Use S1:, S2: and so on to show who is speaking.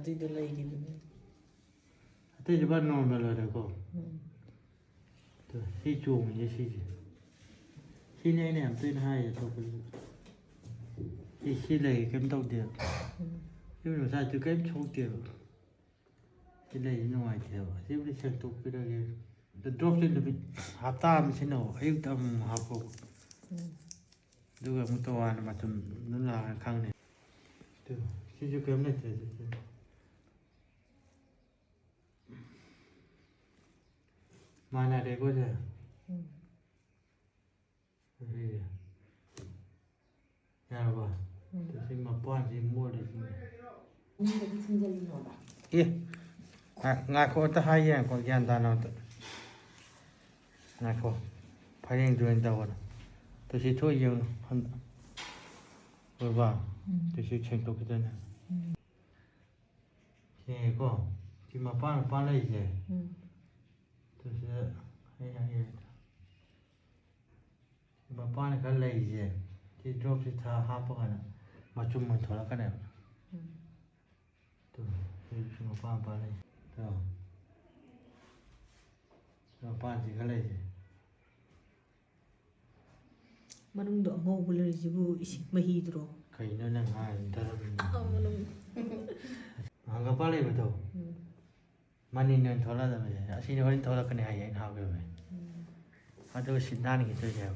S1: ꯑꯗꯨꯏꯗꯣ ꯂꯩꯔꯤꯕꯅꯦ
S2: ꯑꯇꯩꯗꯤ ꯕꯥ ꯅꯣꯔꯃꯦꯜ ꯑꯣꯏꯔꯦꯀꯣ ꯁꯤ ꯆꯣꯡꯉꯤꯁꯦ ꯁꯤꯁꯦ ꯁꯤꯅꯦ ꯑꯩꯅ ꯌꯥꯝ ꯇꯣꯏꯅ ꯍꯥꯏꯌꯦ ꯑꯇꯣꯞꯄꯁꯨ ꯁꯤ ꯂꯩ ꯀꯩꯝ ꯇꯧꯗꯦꯕ ꯁꯤ ꯃꯁꯥꯁꯨ ꯀꯩꯝ ꯁꯣꯛꯇꯦꯕ ꯁꯤ ꯂꯩꯁꯤ ꯅꯨꯡꯉꯥꯏꯇꯦꯕ ꯁꯤꯕꯨꯗꯤ ꯁꯦꯡꯇꯣꯛꯄꯤꯔꯒꯦ ꯗ꯭ꯔꯣꯞꯁꯦ ꯅꯨꯃꯤꯠ ꯍꯞꯇꯥ ꯑꯃ ꯁꯤꯟꯅꯧ ꯑꯌꯨꯛꯇ ꯑꯃꯨꯛ ꯍꯥꯞꯄꯣꯕ ꯑꯗꯨꯒ ꯑꯃꯨꯛ ꯇꯣꯉꯥꯟꯅ ꯃꯇꯝ ꯑꯗꯨꯝ ꯂꯥꯛꯑꯒ ꯈꯪꯅꯤ ꯁꯤꯁꯨ ꯀꯩꯝ ꯂꯩꯇ꯭ꯔꯦ माना देखो से यार वाह तो सिम पांच सिम मोड़े सिम ये ngako ta hai yang ko yan da na to ngako phayeng join da wa to si tho yung han wa ba to si cheng to kidan che ko si ma pa lai je to si ai ai ma pa na ka lai je si drop si tha ha pa kana ma chum ma thola ka ne to si ma pa lai ꯃꯄꯥꯟꯁꯤ ꯈꯔ ꯂꯩꯁꯦ
S1: ꯃꯅꯨꯡꯗ ꯑꯉꯧꯕ ꯂꯩꯔꯤꯁꯤꯕꯨ ꯏꯁꯤꯡ ꯃꯍꯤꯗꯨꯔꯣ
S2: ꯀꯩꯅꯣ ꯅꯪ ꯍꯥꯏꯔꯤꯗꯣ ꯍꯪꯒꯄꯥ ꯂꯩꯕꯗꯣ ꯃꯅꯤꯡ ꯑꯣꯏꯅ ꯊꯣꯛꯂꯛꯑꯗꯕꯅꯦ ꯑꯁꯤꯅ ꯍꯣꯔꯦꯟ ꯊꯣꯛꯂꯛꯀꯅꯤ ꯍꯥꯏꯌꯦ ꯑꯩꯅ ꯍꯥꯞꯈꯤꯕꯅꯦ ꯑꯗꯨꯒ ꯁꯤ ꯅꯥꯟꯅ ꯈꯤꯇꯣꯏꯁꯦ